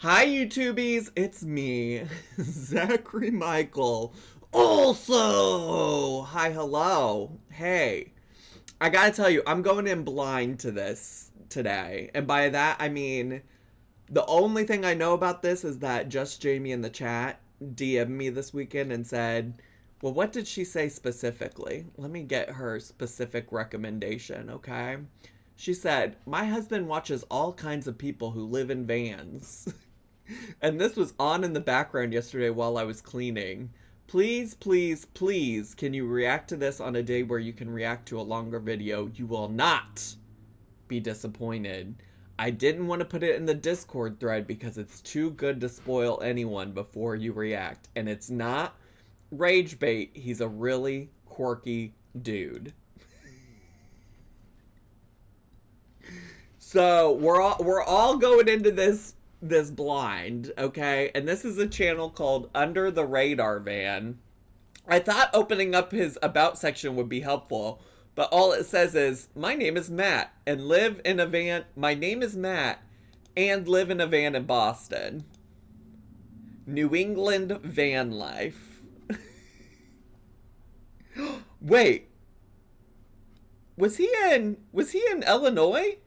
Hi, YouTubies. It's me, Zachary Michael. Also, hi, hello. Hey, I gotta tell you, I'm going in blind to this today. And by that, I mean, the only thing I know about this is that Just Jamie in the chat DM'd me this weekend and said, well, what did she say specifically? Let me get her specific recommendation, okay? She said, my husband watches all kinds of people who live in vans. And this was on in the background yesterday while I was cleaning. Please, please, please, can you react to this on a day where you can react to a longer video? You will not be disappointed. I didn't want to put it in the Discord thread because it's too good to spoil anyone before you react. And it's not rage bait. He's a really quirky dude. So we're all going into this blind, okay? And this is a channel called Under the Radar Van. I thought opening up his about section would be helpful, but all it says is, my name is Matt and live in a van. My name is Matt and live in a van in Boston. New England van life. Wait. Was he in Illinois?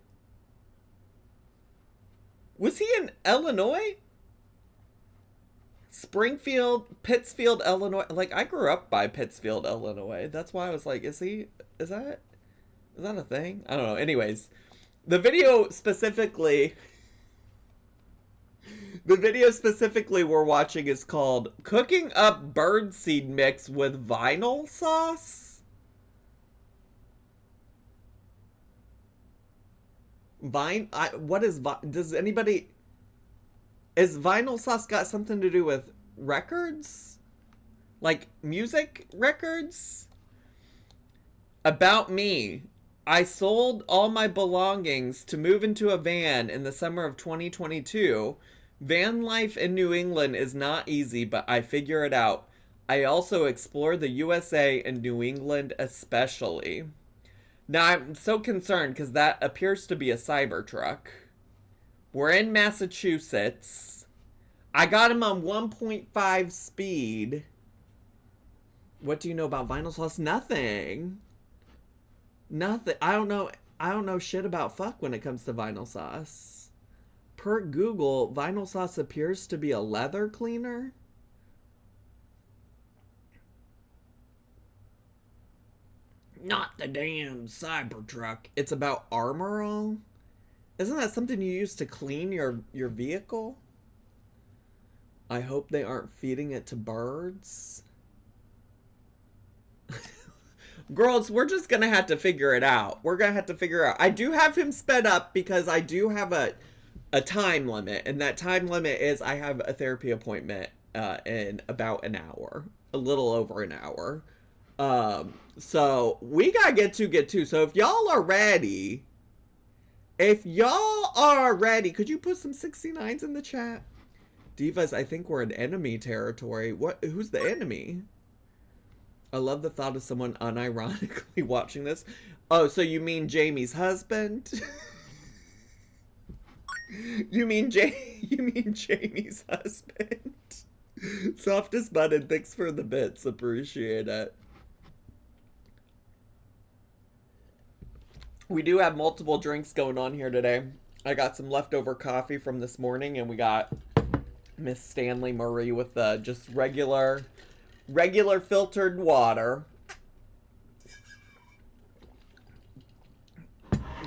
Was he in Illinois? Springfield, Pittsfield, Illinois. Like, I grew up by Pittsfield, Illinois. That's why I was like, is that a thing? I don't know. Anyways, the video specifically we're watching is called Cooking Up Birdseed Mix with Vinyl Sauce. Does anybody... Is vinyl sauce got something to do with records? Like music records? About me. I sold all my belongings to move into a van in the summer of 2022. Van life in New England is not easy, but I figure it out. I also explore the USA and New England especially. Now I'm so concerned because that appears to be a Cybertruck. We're in Massachusetts. I got him on 1.5 speed. What do you know about vinyl sauce? Nothing. Nothing. I don't know shit about fuck when it comes to vinyl sauce. Per Google, vinyl sauce appears to be a leather cleaner. Not the damn Cybertruck. It's about armor all. Isn't that something you use to clean your vehicle? I hope they aren't feeding it to birds. Girls, we're just gonna have to figure it out. We're gonna have to figure out. I do have him sped up because I do have a time limit. And that time limit is I have a therapy appointment in about an hour. A little over an hour. So we gotta get to. So if y'all are ready... could you put some 69s in the chat? Divas, I think we're in enemy territory. Who's the enemy? I love the thought of someone unironically watching this. Oh, so you mean Jamie's husband? You mean Jamie's husband? Softest button, thanks for the bits, appreciate it. We do have multiple drinks going on here today. I got some leftover coffee from this morning, and we got Miss Stanley Marie with just regular filtered water.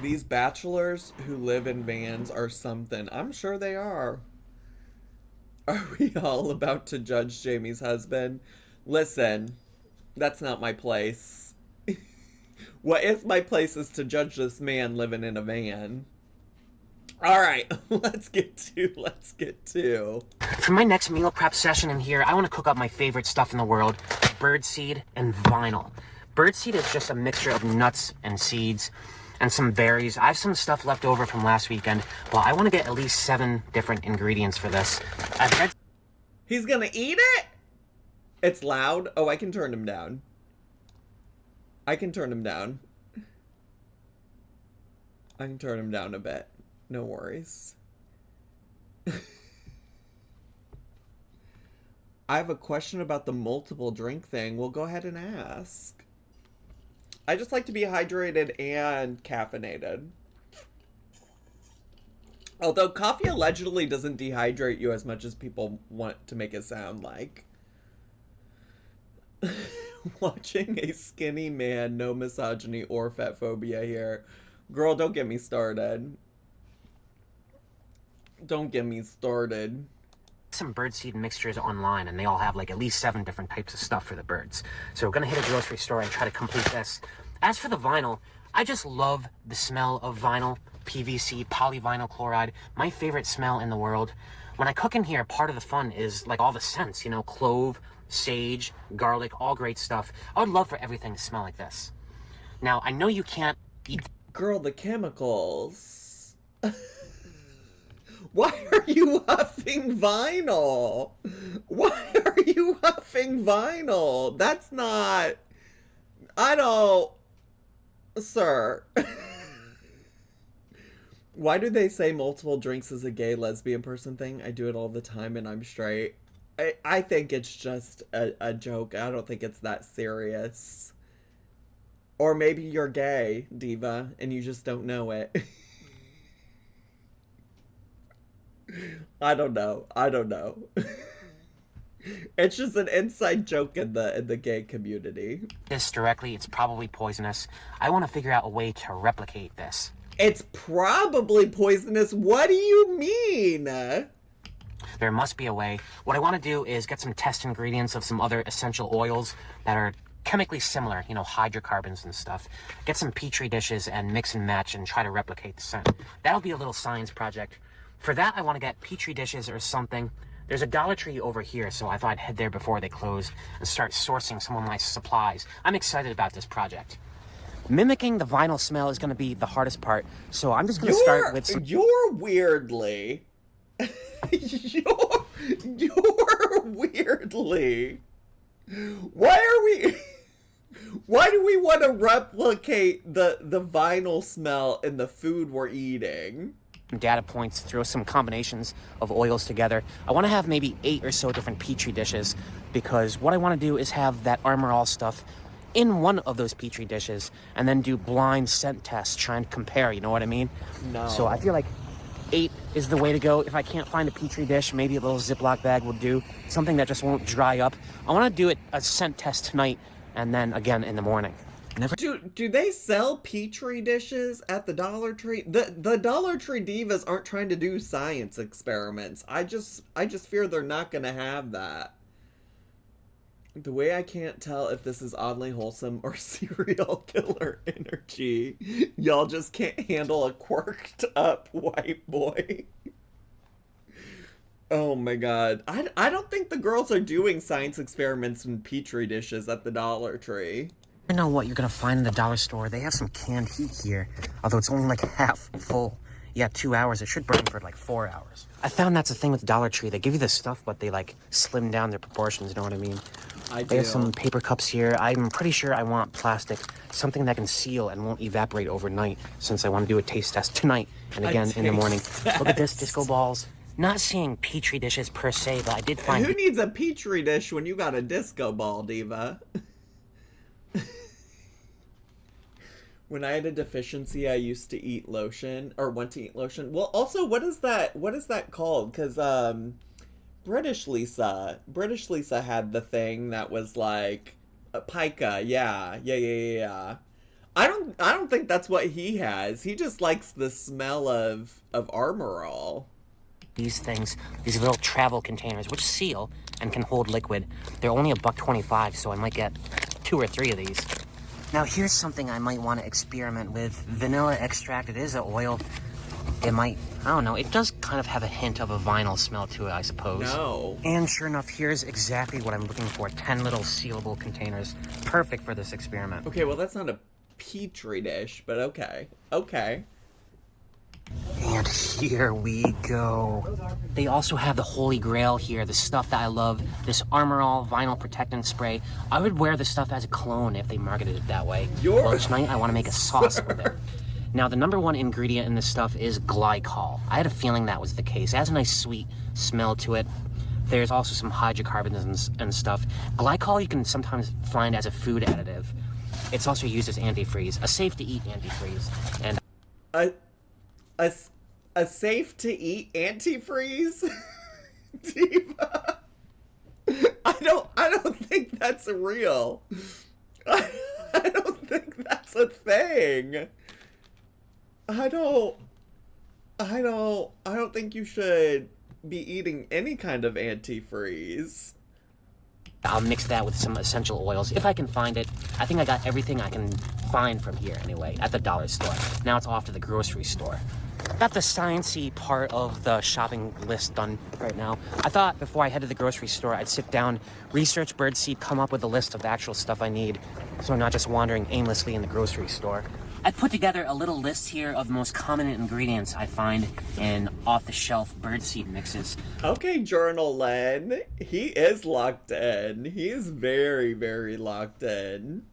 These bachelors who live in vans are something. I'm sure they are. Are we all about to judge Jamie's husband? Listen, that's not my place. What if my place is to judge this man living in a van? Alright, let's get to. For my next meal prep session in here, I want to cook up my favorite stuff in the world, birdseed and vinyl. Birdseed is just a mixture of nuts and seeds and some berries. I have some stuff left over from last weekend, but I want to get at least 7 different ingredients for this. I've read... He's gonna eat it? It's loud? Oh, I can turn him down. I can turn him down a bit. No worries. I have a question about the multiple drink thing. Well, go ahead and ask. I just like to be hydrated and caffeinated. Although coffee allegedly doesn't dehydrate you as much as people want to make it sound like. Watching a skinny man, no misogyny or fat phobia here. Girl, don't get me started. Don't get me started. Some birdseed mixtures online, and they all have like at least 7 different types of stuff for the birds. So we're gonna hit a grocery store and try to complete this. As for the vinyl, I just love the smell of vinyl, PVC, polyvinyl chloride, my favorite smell in the world. When I cook in here, part of the fun is like all the scents, you know, clove, sage, garlic, all great stuff. I would love for everything to smell like this. Now, I know you can't eat... Girl, the chemicals. Why are you huffing vinyl? Why are you huffing vinyl? That's not... I don't... Sir. Why do they say multiple drinks is a gay lesbian person thing? I do it all the time and I'm straight. I think it's just a joke. I don't think it's that serious. Or maybe you're gay, diva, and you just don't know it. I don't know. I don't know. It's just an inside joke in the gay community. This directly, it's probably poisonous. I want to figure out a way to replicate this. It's probably poisonous. What do you mean? There must be a way. What I want to do is get some test ingredients of some other essential oils that are chemically similar, you know, hydrocarbons and stuff. Get some petri dishes and mix and match and try to replicate the scent. That'll be a little science project. For that, I want to get petri dishes or something. There's a Dollar Tree over here, so I thought I'd head there before they close and start sourcing some of my supplies. I'm excited about this project. Mimicking the vinyl smell is going to be the hardest part, so I'm just going to start with some... You're weirdly... You're weirdly... Why do we want to replicate the vinyl smell in the food we're eating? Data points, throw some combinations of oils together. I want to have maybe 8 or so different petri dishes, because what I want to do is have that Armor All stuff in one of those petri dishes and then do blind scent tests, try and compare, you know what I mean? No. So I feel like 8 is the way to go. If I can't find a petri dish, maybe a little Ziploc bag will do, something that just won't dry up. I want to do a scent test tonight and then again in the morning. Do they sell petri dishes at the Dollar Tree? The Dollar Tree divas aren't trying to do science experiments. I just fear they're not gonna have that. The way I can't tell if this is oddly wholesome or serial killer energy. Y'all just can't handle a quirked up white boy. Oh my god. I don't think the girls are doing science experiments in petri dishes at the Dollar Tree. I know what you're gonna find in the dollar store. They have some canned heat here, although it's only like half full. Yeah, 2 hours. It should burn for like 4 hours. I found that's the thing with Dollar Tree. They give you the stuff, but they like slim down their proportions, you know what I mean? They have some paper cups here. I'm pretty sure I want plastic, something that can seal and won't evaporate overnight, since I want to do a taste test tonight and again in the morning. Look at this, disco balls. Not seeing petri dishes per se, but I did find... Who needs a petri dish when you got a disco ball, diva? When I had a deficiency, I used to eat lotion, or want to eat lotion. Well, also, what is that called? Because, British Lisa had the thing that was like, pica, yeah. I don't think that's what he has. He just likes the smell of Armor All. These things, these little travel containers, which seal and can hold liquid. They're only $1.25, so I might get 2 or 3 of these. Now here's something I might want to experiment with. Vanilla extract, it is an oil. It might, I don't know, it does kind of have a hint of a vinyl smell to it, I suppose. No. And sure enough, here's exactly what I'm looking for. 10 little sealable containers. Perfect for this experiment. Okay, well that's not a petri dish, but okay. Okay. And here we go. They also have the Holy Grail here, the stuff that I love, this Armor All vinyl protectant spray. I would wear this stuff as a clone if they marketed it that way. Well, tonight I want to make a sauce with it. Now, the #1 ingredient in this stuff is glycol. I had a feeling that was the case. It has a nice sweet smell to it. There's also some hydrocarbons and stuff. Glycol you can sometimes find as a food additive. It's also used as antifreeze, a safe-to-eat antifreeze. And a safe-to-eat antifreeze? Diva. I don't think that's real. I don't think that's a thing. I don't think you should be eating any kind of antifreeze. I'll mix that with some essential oils if I can find it. I think I got everything I can find from here anyway, at the dollar store. Now it's off to the grocery store. Got the science-y part of the shopping list done right now. I thought before I head to the grocery store, I'd sit down, research birdseed, come up with a list of the actual stuff I need, so I'm not just wandering aimlessly in the grocery store. I put together a little list here of the most common ingredients I find in off-the-shelf birdseed mixes. Okay, Journal Len. He is locked in. He is very, very locked in.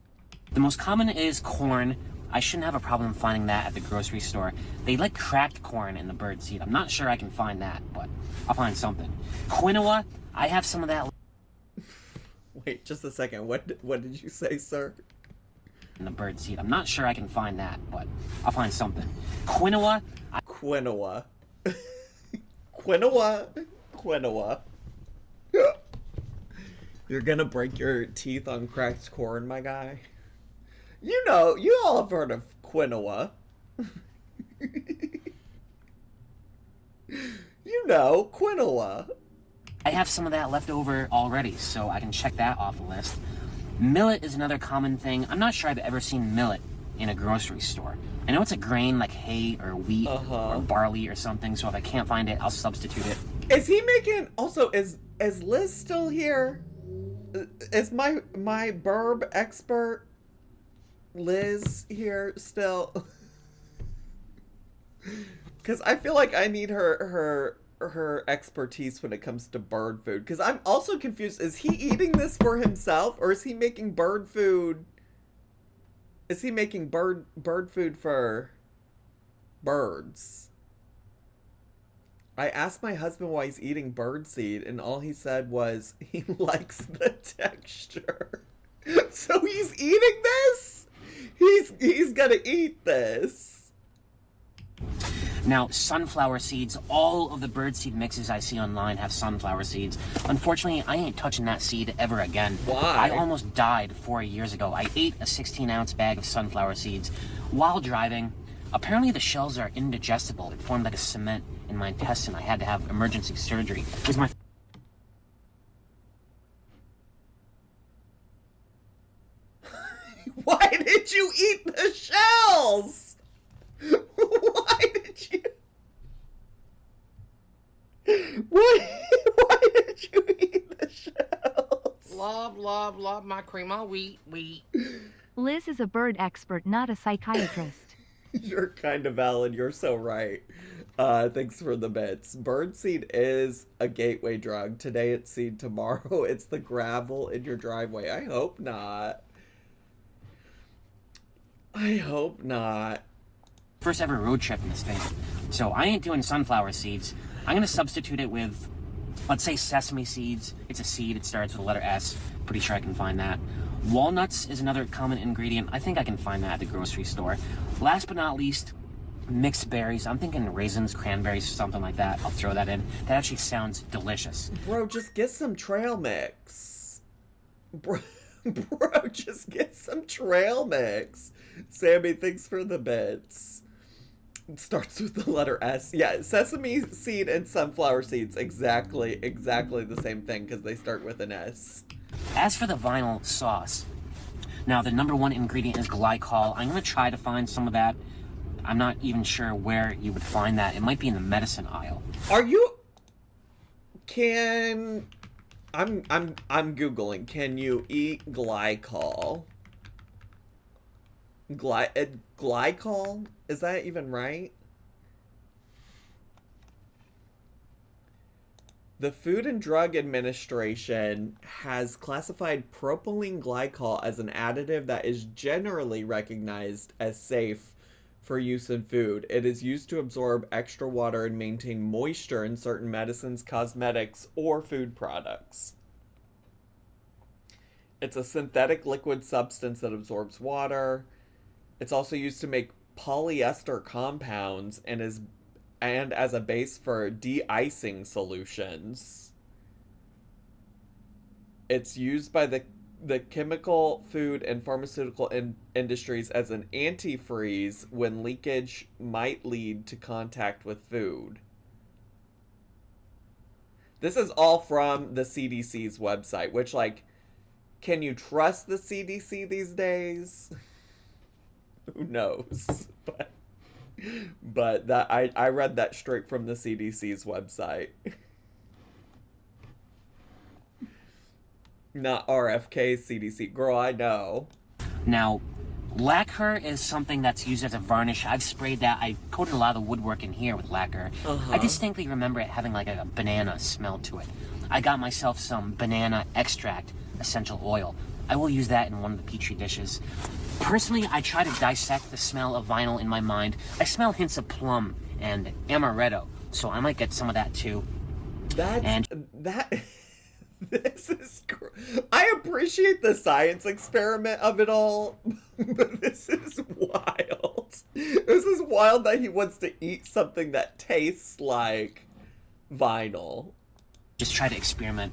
The most common is corn. I shouldn't have a problem finding that at the grocery store. They like cracked corn in the birdseed. I'm not sure I can find that, but I'll find something. Quinoa, I have some of that. Wait, just a second. What did you say, sir? In the birdseed. I'm not sure I can find that, but I'll find something. Quinoa. Quinoa. Quinoa. You're gonna break your teeth on cracked corn, my guy. You know, you all have heard of quinoa. You know, quinoa. I have some of that left over already, so I can check that off the list. Millet is another common thing. I'm not sure I've ever seen millet in a grocery store. I know it's a grain like hay or wheat or barley or something, so if I can't find it, I'll substitute it. Is he making... Also, is Liz still here? Is my burb expert Liz here still? Because I feel like I need her expertise when it comes to bird food. Because I'm also confused. Is he eating this for himself, or is he making bird food? Is he making bird food for birds? I asked my husband why he's eating birdseed, and all he said was he likes the texture. So he's eating this? He's gonna eat this. Now, sunflower seeds, all of the birdseed mixes I see online have sunflower seeds. Unfortunately, I ain't touching that seed ever again. Why? I almost died 4 years ago. I ate a 16-ounce bag of sunflower seeds while driving. Apparently, the shells are indigestible. It formed like a cement in my intestine. I had to have emergency surgery. It was my... Why did you eat the shells? Why did you? Why did you eat the shells? Love my cream. Wheat. Liz is a bird expert, not a psychiatrist. You're kind of valid. You're so right. Thanks for the bits. Birdseed is a gateway drug. Today it's seed, tomorrow it's the gravel in your driveway. I hope not. I hope not. First ever road trip in this thing. So I ain't doing sunflower seeds. I'm gonna substitute it with, let's say, sesame seeds. It's a seed, it starts with the letter S. Pretty sure I can find that. Walnuts is another common ingredient. I think I can find that at the grocery store. Last but not least, mixed berries. I'm thinking raisins, cranberries, something like that. I'll throw that in. That actually sounds delicious. Bro, just get some trail mix. Bro, just get some trail mix. Sammy, thanks for the bits. It starts with the letter S. Yeah, sesame seed and sunflower seeds, exactly the same thing because they start with an S. As for the vinyl sauce, now the number one ingredient is glycol. I'm going to try to find some of that. I'm not even sure where you would find that. It might be in the medicine aisle. Are you... I'm Googling. Can you eat glycol? Glycol? Is that even right? The Food and Drug Administration has classified propylene glycol as an additive that is generally recognized as safe for use in food. It is used to absorb extra water and maintain moisture in certain medicines, cosmetics, or food products. It's a synthetic liquid substance that absorbs water. It's also used to make polyester compounds and as a base for de-icing solutions. It's used by the chemical, food, and pharmaceutical industries as an antifreeze when leakage might lead to contact with food. This is all from the CDC's website, which, like, can you trust the CDC these days? Who knows? But that I read that straight from the CDC's website. Not RFK CDC. Girl, I know. Now, lacquer is something that's used as a varnish. I've sprayed that. I coated a lot of the woodwork in here with lacquer. I distinctly remember it having like a banana smell to it. I got myself some banana extract essential oil. I will use that in one of the Petri dishes. Personally, I try to dissect the smell of vinyl in my mind. I smell hints of plum and amaretto, so I might get some of that too. This is I appreciate the science experiment of it all, but this is wild. This is wild that he wants to eat something that tastes like vinyl. Just try to experiment.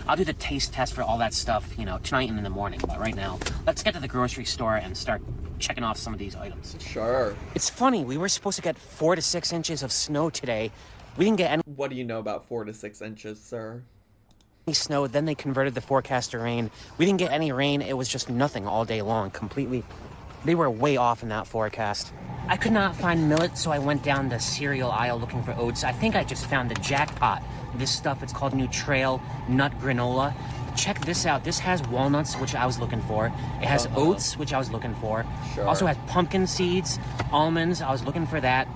I'll do the taste test for all that stuff, you know, tonight and in the morning. But right now, let's get to the grocery store and start checking off some of these items. Sure. It's funny, we were supposed to get 4 to 6 inches of snow today. We didn't get any What do you know about 4 to 6 inches, sir? snow. Then they converted the forecast to rain. We didn't get any rain. It was just nothing all day long, completely. They were way off in that forecast. I could not find millet, so I went down the cereal aisle looking for oats. I think I just found the jackpot. This stuff, it's called Nutrail Nut Granola. Check this out. This has walnuts, which I was looking for. It has oats, which I was looking for. Sure. Also has pumpkin seeds, almonds. I was looking for that.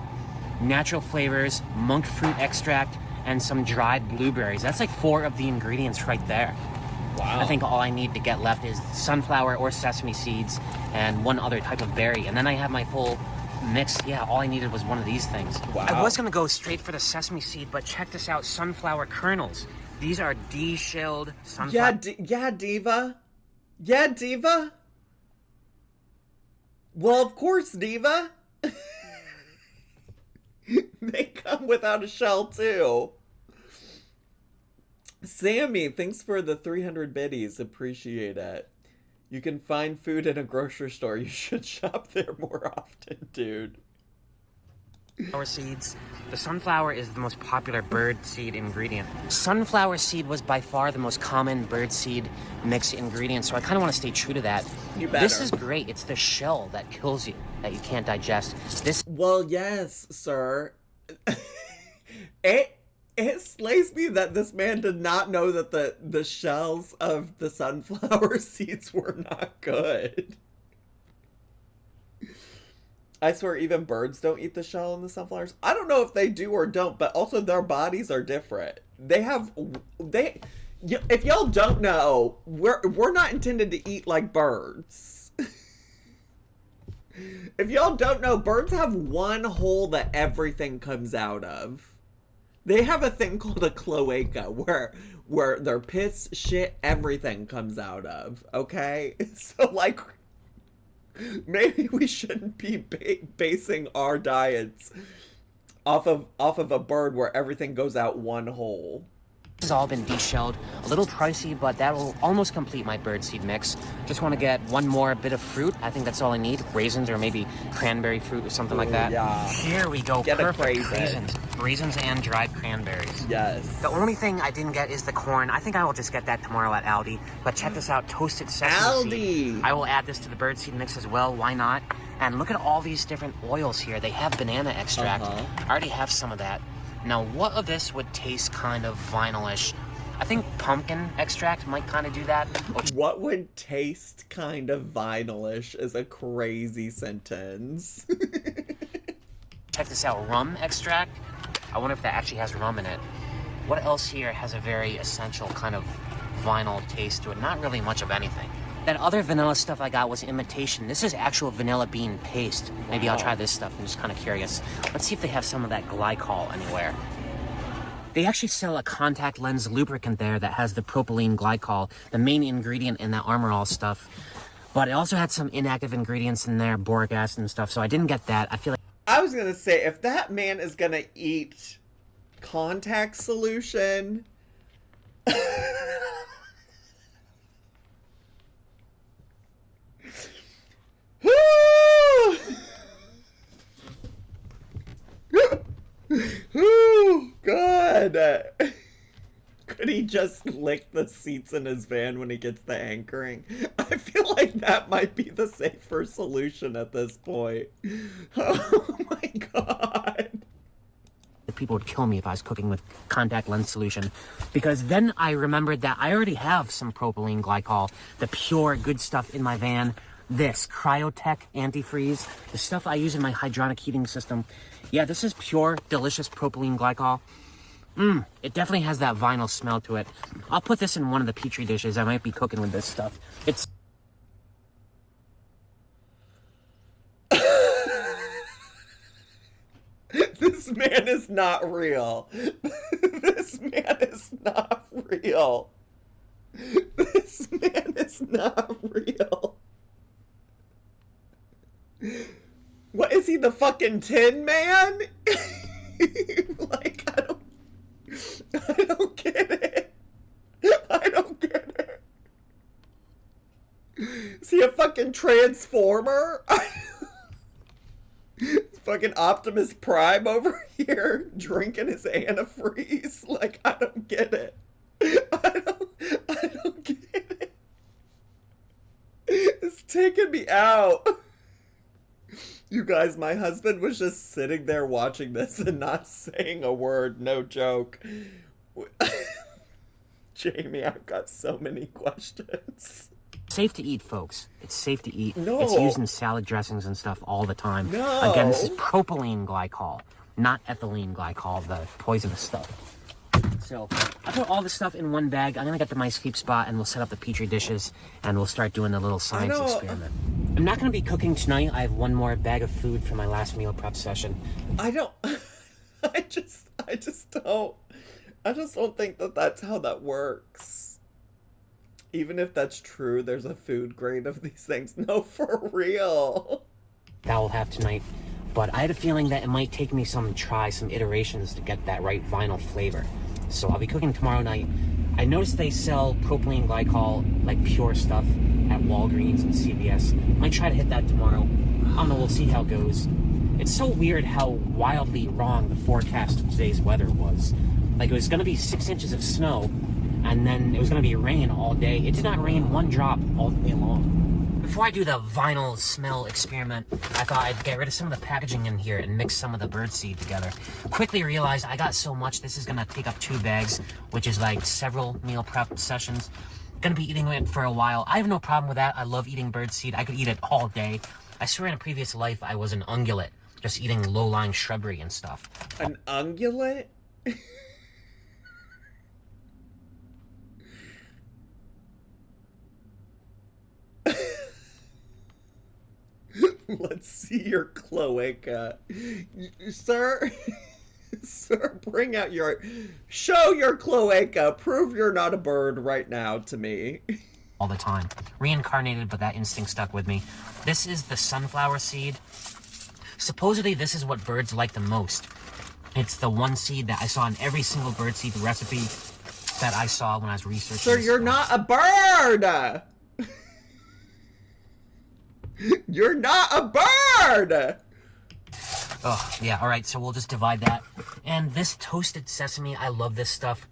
Natural flavors, monk fruit extract, and some dried blueberries. That's like 4 of the ingredients right there. Wow. I think all I need to get left is sunflower or sesame seeds and one other type of berry. And then I have my full mix. Yeah, all I needed was one of these things. Wow. I was gonna go straight for the sesame seed, but check this out, sunflower kernels. These are de-shelled sunflower. Yeah, Diva. Yeah, Diva. Well, of course, Diva. They come without a shell, too. Sammy, thanks for the 300 biddies. Appreciate it. You can find food in a grocery store. You should shop there more often, dude. Sunflower seeds. The sunflower is the most popular bird seed ingredient. Sunflower seed was by far the most common bird seed mix ingredient, so I kind of want to stay true to that. You better. This is great. It's the shell that kills you, that you can't digest. This. Well, yes, sir. It slays me that this man did not know that the shells of the sunflower seeds were not good. I swear even birds don't eat the shell in the sunflowers. I don't know if they do or don't, but also their bodies are different. If y'all don't know, we're not intended to eat like birds. If y'all don't know, birds have one hole that everything comes out of. They have a thing called a cloaca where their piss, shit, everything comes out of, okay? So, like, maybe we shouldn't be basing our diets off of a bird where everything goes out one hole. This has all been de-shelled. A little pricey, but that will almost complete my birdseed mix. Just want to get one more bit of fruit. I think that's all I need. Raisins or maybe cranberry fruit or something like that. Yeah. Here we go. Get Perfect. Raisins and dried cranberries. Yes. The only thing I didn't get is the corn. I think I will just get that tomorrow at Aldi. But check this out. Toasted sesame seed. Aldi! I will add this to the birdseed mix as well. Why not? And look at all these different oils here. They have banana extract. I already have some of that. Now, what of this would taste kind of vinylish? I think pumpkin extract might kind of do that. What would taste kind of vinylish is a crazy sentence. Check this out, rum extract. I wonder if that actually has rum in it. What else here has a very essential kind of vinyl taste to it? Not really much of anything. That other vanilla stuff I got was imitation. This is actual vanilla bean paste. Maybe I'll try this stuff. I'm just kind of curious. Let's see if they have some of that glycol anywhere. They actually sell a contact lens lubricant there that has the propylene glycol, the main ingredient in that Armor All stuff. But it also had some inactive ingredients in there, boric acid and stuff, so I didn't get that. I feel like... I was gonna say, if that man is gonna eat contact solution... Ooh, God. Could he just lick the seats in his van when he gets the anchoring? I feel like that might be the safer solution at this point. Oh my God. People would kill me if I was cooking with contact lens solution, because then I remembered that I already have some propylene glycol, the pure good stuff in my van. This Cryotech antifreeze, the stuff I use in my hydronic heating system. Yeah, this is pure, delicious propylene glycol. It definitely has that vinyl smell to it. I'll put this in one of the Petri dishes. I might be cooking with this stuff. It's... This man is not real. This man is not real. This man is not real. What is he, the fucking Tin Man? Like, I don't get it. I don't get it. Is he a fucking transformer? Fucking Optimus Prime over here drinking his antifreeze. Like, I don't get it. I don't get it. It's taking me out. You guys, my husband was just sitting there watching this and not saying a word. No joke. Jamie, I've got so many questions. safe to eat, folks. It's safe to eat. No. It's used in salad dressings and stuff all the time. No. Again, this is propylene glycol, not ethylene glycol, the poisonous stuff. So I put all this stuff in one bag. I'm gonna get the my escape spot and we'll set up the Petri dishes and we'll start doing a little science experiment. I'm not gonna be cooking tonight. I have one more bag of food for my last meal prep session. I just don't think that that's how that works. Even if that's true, there's a food grade of these things. No, for real. That will have tonight. But I had a feeling that it might take me some iterations to get that right vinyl flavor. So I'll be cooking tomorrow night. I noticed they sell propylene glycol, like pure stuff, at Walgreens and CVS. Might try to hit that tomorrow. I don't know, we'll see how it goes. It's so weird how wildly wrong the forecast of today's weather was. Like, it was gonna be 6 inches of snow, and then it was gonna be rain all day. It did not rain one drop all day long. Before I do the vinyl smell experiment, I thought I'd get rid of some of the packaging in here and mix some of the birdseed together. Quickly realized I got so much, this is gonna take up 2 bags, which is like several meal prep sessions. Gonna be eating it for a while. I have no problem with that. I love eating birdseed. I could eat it all day. I swear in a previous life I was an ungulate, just eating low-lying shrubbery and stuff. An ungulate? Let's see your cloaca. Sir? Sir, bring out show your cloaca. Prove you're not a bird right now to me. All the time. Reincarnated, but that instinct stuck with me. This is the sunflower seed. Supposedly, this is what birds like the most. It's the one seed that I saw in every single birdseed recipe that I saw when I was researching. Sir, you're not a bird! You're not a bird! Oh, yeah, alright, so we'll just divide that. And this toasted sesame, I love this stuff.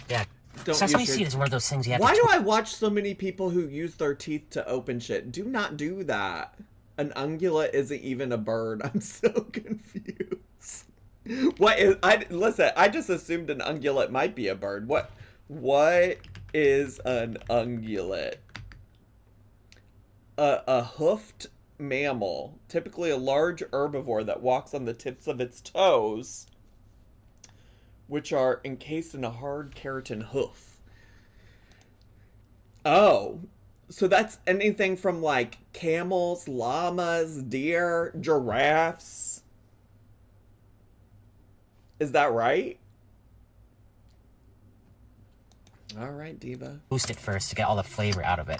Yeah, sesame seed is one of those things you have to... Why do I watch so many people who use their teeth to open shit? Do not do that. An ungulate isn't even a bird. I'm so confused. Listen, I just assumed an ungulate might be a bird. What is an ungulate? A hoofed mammal, typically a large herbivore that walks on the tips of its toes, which are encased in a hard keratin hoof. Oh, So that's anything from like camels, llamas, deer, giraffes. Is that right? All right, Diva. Boost it first to get all the flavor out of it.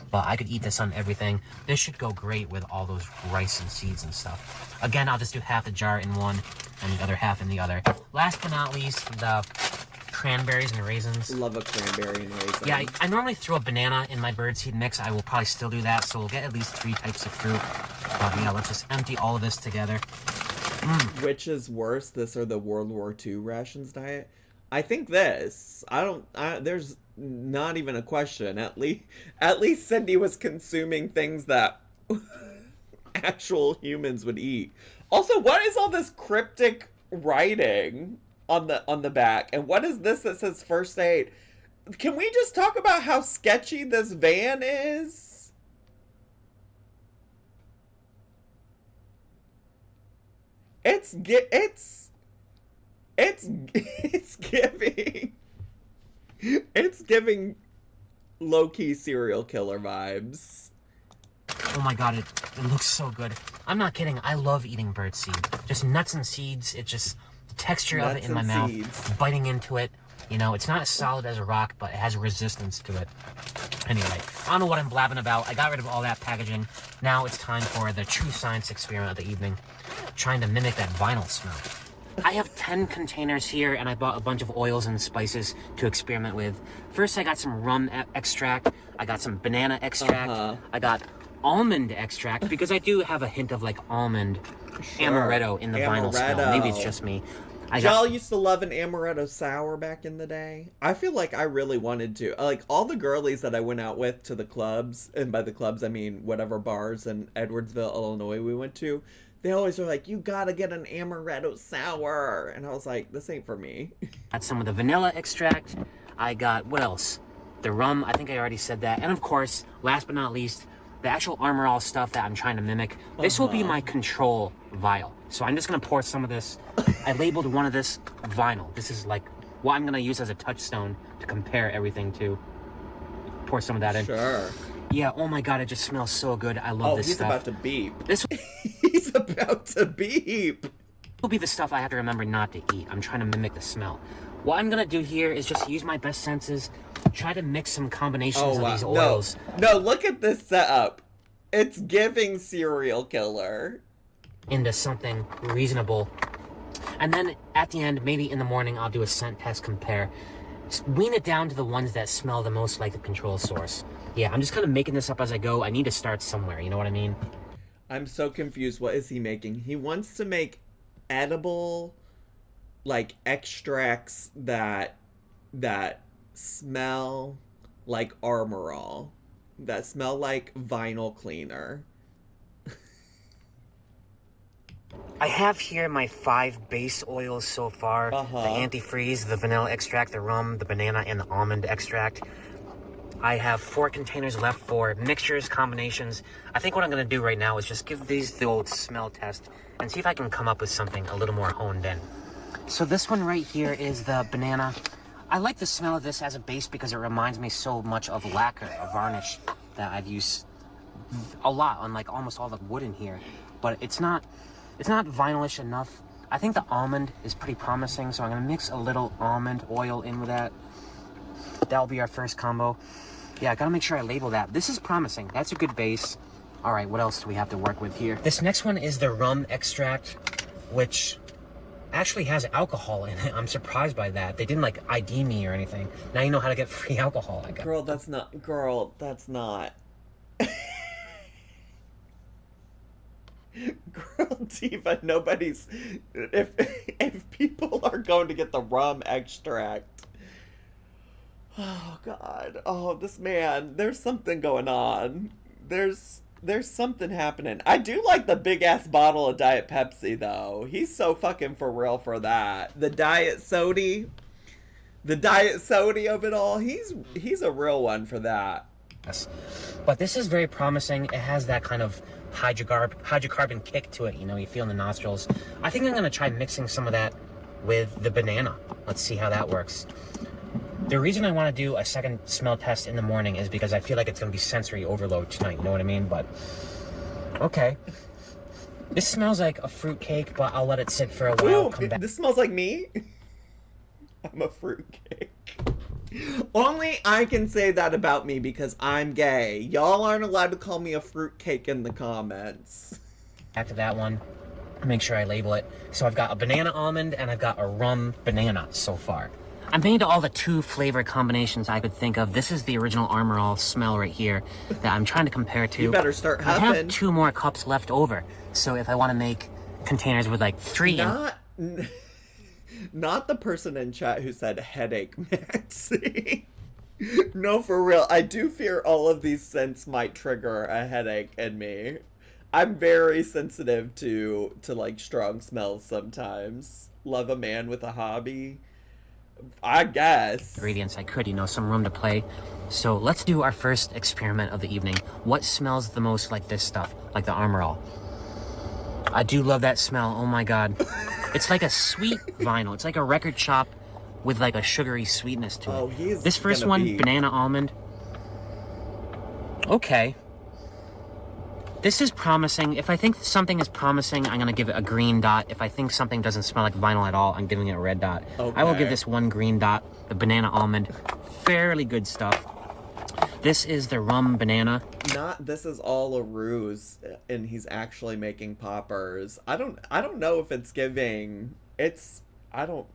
But I could eat this on everything. This should go great with all those rice and seeds and stuff. Again, I'll just do half the jar in one and the other half in the other. Last but not least, the cranberries and raisins. Love a cranberry and raisin. Yeah, I normally throw a banana in my birdseed mix. I will probably still do that, so we'll get at least 3 types of fruit. But yeah, let's just empty all of this together. Which is worse, this or the World War II rations diet? I think this. There's not even a question. At least Cindy was consuming things that actual humans would eat. Also, what is all this cryptic writing on the back? And what is this that says first aid? Can we just talk about how sketchy this van is? It's giving low-key serial killer vibes. Oh my god, it looks so good. I'm not kidding, I love eating birdseed. Just nuts and seeds, it just, the texture of it in my mouth, biting into it. You know, it's not as solid as a rock, but it has resistance to it. Anyway, I don't know what I'm blabbing about. I got rid of all that packaging. Now it's time for the true science experiment of the evening. Trying to mimic that vinyl smell. I have 10 containers here, and I bought a bunch of oils and spices to experiment with. First, I got some rum extract. I got some banana extract. I got almond extract, because I do have a hint of, like, almond amaretto in the vinyl smell. Maybe it's just me. Y'all used to love an amaretto sour back in the day. I feel like I really wanted to. Like, all the girlies that I went out with to the clubs, and by the clubs, I mean whatever bars in Edwardsville, Illinois we went to, they always were like, you gotta get an amaretto sour. And I was like, this ain't for me. Got some of the vanilla extract. I got, what else? The rum, I think I already said that. And of course, last but not least, the actual Armor All stuff that I'm trying to mimic. This will be my control vial. So I'm just gonna pour some of this. I labeled one of this vinyl. This is like what I'm gonna use as a touchstone to compare everything to. Pour some of that in. Sure. Yeah, oh my god, it just smells so good. I love this stuff. Oh, he's about to beep. This He's about to beep. will be the stuff I have to remember not to eat. I'm trying to mimic the smell. What I'm gonna do here is just use my best senses, try to mix some combinations of these oils. No, look at this setup. It's giving serial killer. Into something reasonable. And then at the end, maybe in the morning, I'll do a scent test compare. Just wean it down to the ones that smell the most like the control source. Yeah, I'm just kind of making this up as I go. I need to start somewhere, you know what I mean? I'm so confused. What is he making? He wants to make edible, like, extracts that smell like Armor All, that smell like vinyl cleaner. I have here my 5 base oils so far. The antifreeze, the vanilla extract, the rum, the banana, and the almond extract. I have 4 containers left for mixtures, combinations. I think what I'm going to do right now is just give these the old smell test and see if I can come up with something a little more honed in. So this one right here is the banana. I like the smell of this as a base because it reminds me so much of lacquer, a varnish that I've used a lot on like almost all the wood in here. But it's not vinylish enough. I think the almond is pretty promising, so I'm going to mix a little almond oil in with that. That'll be our first combo. Yeah, I gotta make sure I label that. This is promising. That's a good base. All right, what else do we have to work with here? This next one is the rum extract, which actually has alcohol in it. I'm surprised by that. They didn't like ID me or anything. Now you know how to get free alcohol, I guess. Girl, that's not. Girl, Diva, nobody's. If people are going to get the rum extract. Oh God. Oh, this man. There's something going on. There's something happening. I do like the big ass bottle of Diet Pepsi though. He's so fucking for real for that. The Diet Sody of it all. He's a real one for that. Yes. But this is very promising. It has that kind of hydrocarbon kick to it, you know, you feel in the nostrils. I think I'm gonna try mixing some of that with the banana. Let's see how that works. The reason I want to do a second smell test in the morning is because I feel like it's going to be sensory overload tonight, you know what I mean? But, okay. This smells like a fruit cake, but I'll let it sit for a while. Ooh, Come back. this smells like me? I'm a fruitcake. Only I can say that about me because I'm gay. Y'all aren't allowed to call me a fruitcake in the comments. Back to that one. Make sure I label it. So I've got a banana almond and I've got a rum banana so far. I'm made all the 2 flavor combinations I could think of. This is the original Armor All smell right here that I'm trying to compare to. You better start I huffing. have 2 more cups left over. So if I want to make containers with like 3 Not the person in chat who said headache, Maxie. No, for real. I do fear all of these scents might trigger a headache in me. I'm very sensitive to like strong smells sometimes. Love a man with a hobby, I guess. ingredients I could, some room to play. So let's do our first experiment of the evening. What smells the most like this stuff, like the Armor All? I do love that smell. Oh my god. It's like a sweet vinyl. It's like a record shop with like a sugary sweetness to it. Oh, he's this first one, banana almond. Okay. This is promising. If I think something is promising, I'm gonna give it a green dot. If I think something doesn't smell like vinyl at all, I'm giving it a red dot. Okay. I will give this 1 green dot. The banana almond, fairly good stuff. This is the rum banana. This is all a ruse, and he's actually making poppers. I don't know if it's giving. I don't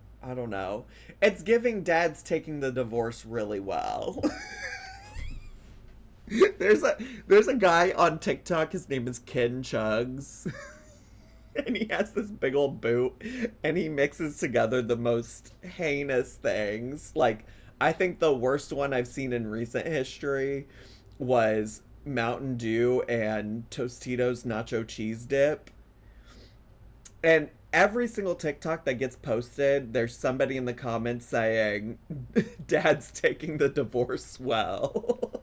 know. It's giving dad's taking the divorce really well. There's a guy on TikTok, his name is Ken Chugs. And he has this big old boot, and he mixes together the most heinous things. Like, I think the worst one I've seen in recent history was Mountain Dew and Tostitos nacho cheese dip. And every single TikTok that gets posted, there's somebody in the comments saying, Dad's taking the divorce well.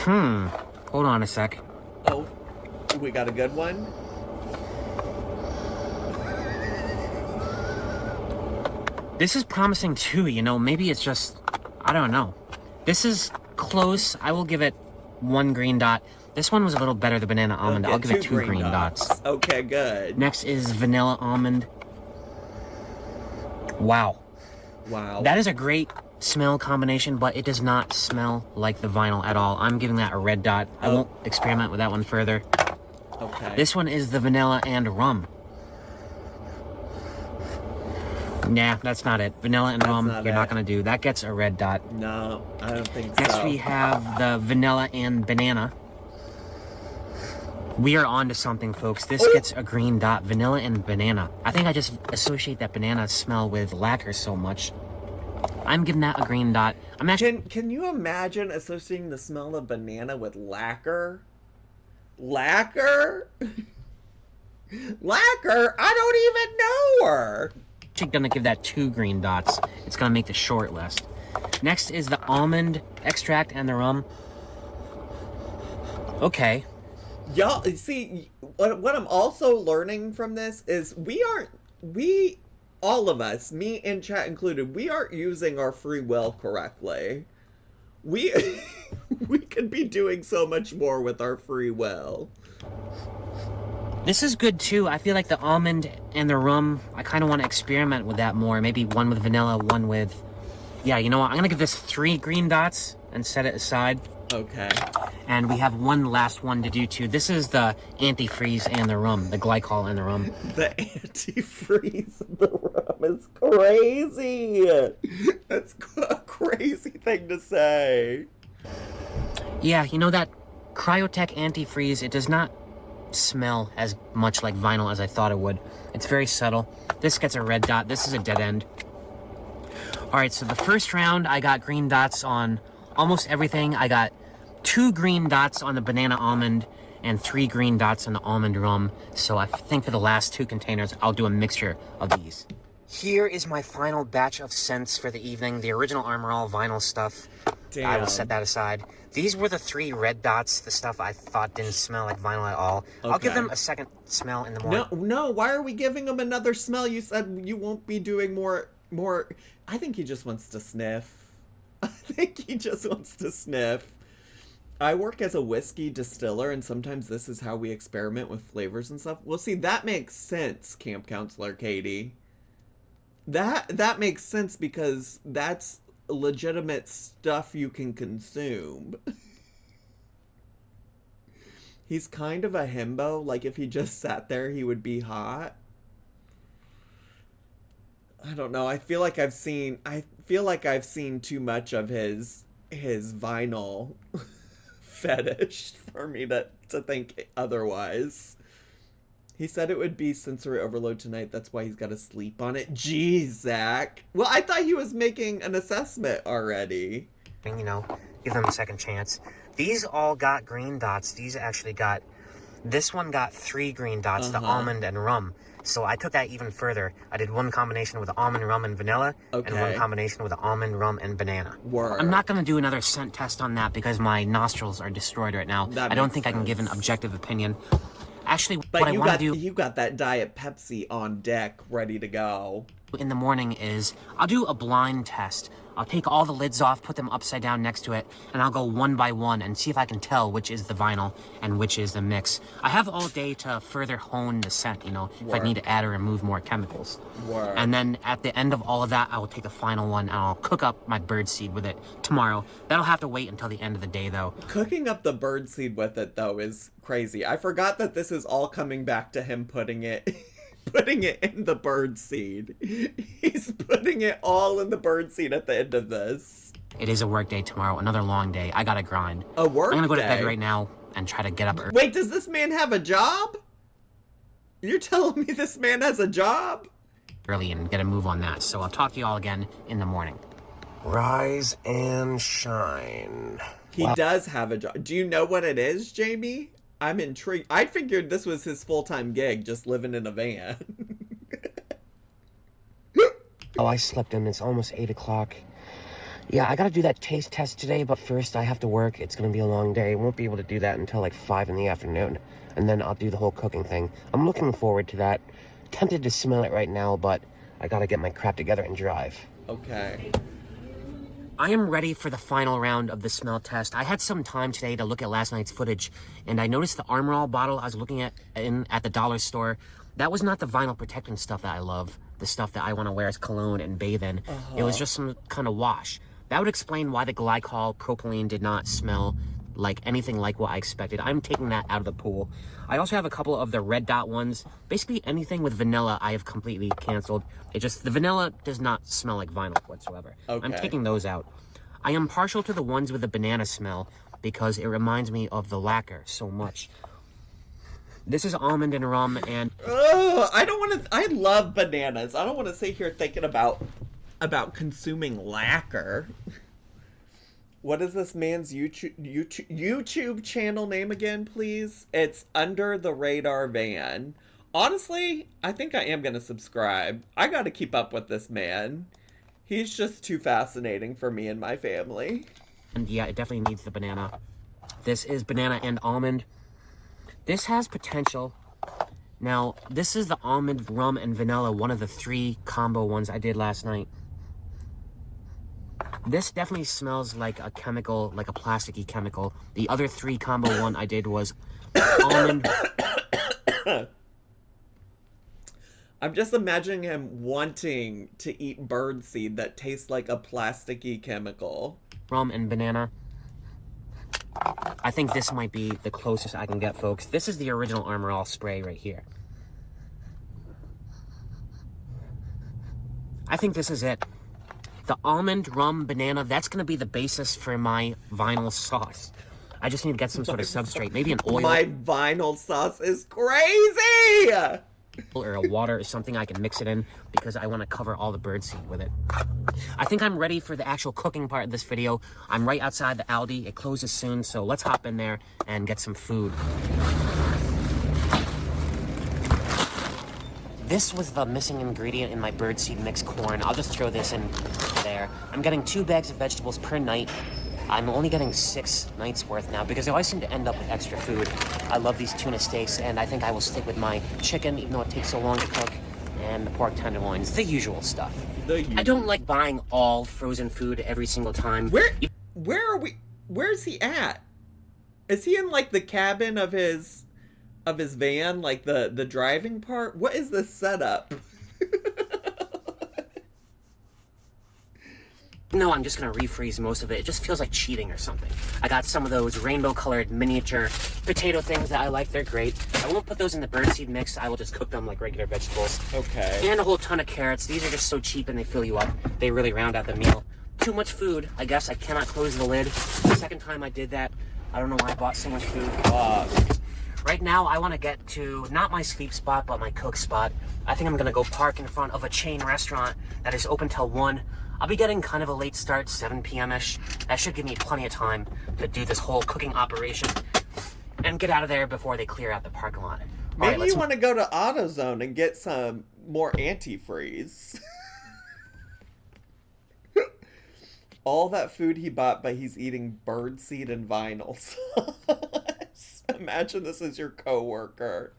Hold on a sec. Oh, we got a good one? This is promising too, maybe it's just, I don't know. This is close. I will give it 1 green dot. This one was a little better, the banana almond. Okay, I'll give it 2 green dots. Okay, good. Next is vanilla almond. Wow. Wow. That is a great smell combination, but it does not smell like the vinyl at all. I'm giving that a red dot. I won't experiment with that one further. Okay. This one is the vanilla and rum. Nah, that's not it. Vanilla and rum, you're not gonna do. That gets a red dot. No, I don't think so. Next we have the vanilla and banana. We are on to something, folks. This gets a green dot. Vanilla and banana. I think I just associate that banana smell with lacquer so much. I'm giving that a green dot. I'm actually... Can you imagine associating the smell of banana with lacquer? Lacquer? Lacquer? I don't even know her. I'm gonna give that 2 green dots. It's gonna make the short list. Next is the almond extract and the rum. Okay. Y'all, see, what I'm also learning from this is all of us, me and chat included, we aren't using our free will correctly. We could be doing so much more with our free will. This is good too. I feel like the almond and the rum, I kind of want to experiment with that more. Maybe one with vanilla, one with... Yeah, you know what? I'm going to give this 3 green dots and set it aside. Okay. And we have one last one to do too. This is the antifreeze and the rum, the glycol and the rum. The antifreeze and the rum is crazy. That's a crazy thing to say. Yeah, that Cryotech antifreeze, it does not smell as much like vinyl as I thought it would. It's very subtle. This gets a red dot. This is a dead end. Alright, so the first round, I got green dots on almost everything. I got 2 green dots on the banana almond and 3 green dots on the almond rum. So I think for the last 2 containers, I'll do a mixture of these. Here is my final batch of scents for the evening. The original Armor All vinyl stuff. I will Damn. set that aside. These were the 3 red dots, the stuff I thought didn't smell like vinyl at all. I'll give Okay. them a second smell in the morning. No, why are we giving him another smell? You said you won't be doing more. I think he just wants to sniff. I think he just wants to sniff. I work as a whiskey distiller, and sometimes this is how we experiment with flavors and stuff. Well, see, that makes sense, Camp Counselor Katie. That makes sense because that's legitimate stuff you can consume. He's kind of a himbo. Like, if he just sat there, he would be hot. I don't know. I feel like I've seen too much of his vinyl fetish for me to think otherwise. He said it would be sensory overload tonight. That's why he's got to sleep on it. Jeez, Zach. Well, I thought he was making an assessment already. You know, give them a second chance. These all got green dots. These actually got... This one got 3 green dots, the almond and rum. So I took that even further. I did one combination with almond, rum, and vanilla, and one combination with almond, rum, and banana. Word. I'm not going to do another scent test on that because my nostrils are destroyed right now. I don't think I can give an objective opinion. Actually, but what I want to do... you got that Diet Pepsi on deck, ready to go. In the morning is, I'll do a blind test. I'll take all the lids off, put them upside down next to it, and I'll go one by one and see if I can tell which is the vinyl and which is the mix. I have all day to further hone the scent, you know, if I need to add or remove more chemicals. Word. And then at the end of all of that, I will take the final one and I'll cook up my birdseed with it tomorrow. That'll have to wait until the end of the day, though. Cooking up the birdseed with it, though, is crazy. I forgot that this is all coming back to him putting it in the birdseed. He's putting it all in the birdseed at the end of this. It is a work day tomorrow, another long day. I gotta grind. A work I'm gonna go to day? bed right now and try to get up early. Wait, does this man have a job? You're telling me this man has a job? Early and get a move on that. So I'll talk to you all again in the morning. Rise and shine. He does have a job. Do you know what it is, Jamie? I'm intrigued. I figured this was his full-time gig, just living in a van. Oh, I slept in. It's almost 8 o'clock. Yeah, I gotta do that taste test today, but first I have to work. It's gonna be a long day. I won't be able to do that until like 5 in the afternoon. And then I'll do the whole cooking thing. I'm looking forward to that. Tempted to smell it right now, but I gotta get my crap together and drive. Okay. I am ready for the final round of the smell test. I had some time today to look at last night's footage, and I noticed the Armor All bottle I was looking at at the dollar store. That was not the vinyl protectant stuff that I love, the stuff that I want to wear as cologne and bathe in. It was just some kind of wash. That would explain why the glycol propylene did not smell like anything like what I expected. I'm taking that out of the pool. I also have a couple of the red dot ones. Basically anything with vanilla I have completely canceled. The vanilla does not smell like vinyl whatsoever. Okay. I'm taking those out. I am partial to the ones with the banana smell because it reminds me of the lacquer so much. This is almond and rum and... Oh, I love bananas. I don't want to sit here thinking about consuming lacquer. What is this man's YouTube channel name again, please? It's Under the Radar Van. Honestly, I think I am going to subscribe. I got to keep up with this man. He's just too fascinating for me and my family. And yeah, it definitely needs the banana. This is banana and almond. This has potential. Now, this is the almond, rum, and vanilla, one of the 3 combo ones I did last night. This definitely smells like a chemical, like a plasticky chemical. The other 3 combo one I did was almond. I'm just imagining him wanting to eat birdseed that tastes like a plasticky chemical. Rum and banana. I think this might be the closest I can get, folks. This is the original Armor All spray right here. I think this is it. The almond, rum, banana, that's going to be the basis for my vinyl sauce. I just need to get some sort of substrate, maybe an oil. My vinyl sauce is crazy! Or a water or something I can mix it in because I want to cover all the birdseed with it. I think I'm ready for the actual cooking part of this video. I'm right outside the Aldi. It closes soon, so let's hop in there and get some food. This was the missing ingredient in my birdseed mixed corn. I'll just throw this in there. I'm getting 2 bags of vegetables per night. I'm only getting 6 nights worth now because I always seem to end up with extra food. I love these tuna steaks, and I think I will stick with my chicken, even though it takes so long to cook, and the pork tenderloins, the usual stuff. I don't like buying all frozen food every single time. Where are we? Where's he at? Is he in like the cabin of his van, like the driving part? What is this setup? No, I'm just gonna refreeze most of it. It just feels like cheating or something. I got some of those rainbow-colored miniature potato things that I like. They're great. I won't put those in the birdseed mix. I will just cook them like regular vegetables. Okay. And a whole ton of carrots. These are just so cheap and they fill you up. They really round out the meal. Too much food. I guess I cannot close the lid. The second time I did that, I don't know why I bought so much food. Right now, I want to get to not my sleep spot, but my cook spot. I think I'm gonna go park in front of a chain restaurant that is open till 1. I'll be getting kind of a late start, 7 p.m.-ish. That should give me plenty of time to do this whole cooking operation and get out of there before they clear out the parking lot. Maybe you want to go to AutoZone and get some more antifreeze. All that food he bought, but he's eating birdseed and vinyl sauce. Imagine this is your coworker.